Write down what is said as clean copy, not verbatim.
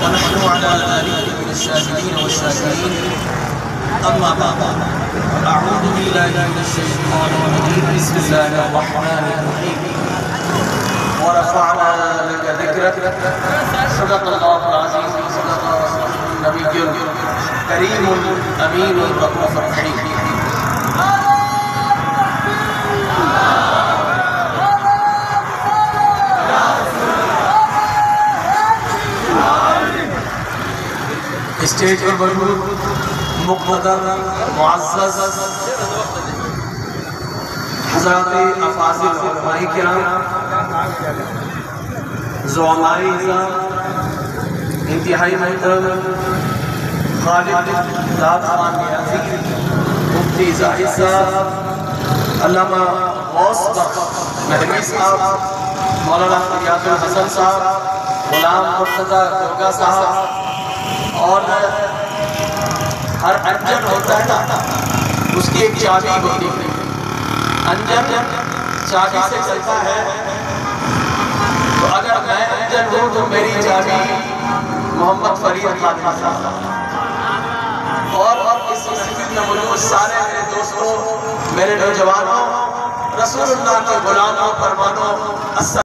ونحن على ذلك من الشاهدين والشاكرين. أما بعد، أعوذ بالله من الشيطان الرجيم. بسم الله الرحمن الرحيم. ورفعنا لك ذكرك. صدق الله العظيم وصدق رسوله النبي الكريم الأمين الرؤوف الرحيم. اسٹیج پر موجود مقتدر معزز حضرات افاضل علماء کرام، زعماء نظام، انتہائی محترم خالد داد خان نیازی، مفتی زاہد صاحب، علامہ غوث بخش مہروی صاحب، مولانا فریاد الحسن صاحب، غلام مرتضی درگا صاحب، اور ہر انجن ہوتا ہے نا، اس کی ایک چابی ہوتی ہے. انجن چابی سے چلتا ہے، تو اگر میں انجن ہوں تو میری چابی محمد فرید خان صاحب. اور اس مسجد میں موجود سارے میرے دوستوں، میرے نوجوانوں، رسول اللہ کے غلاموں، فرمانوں،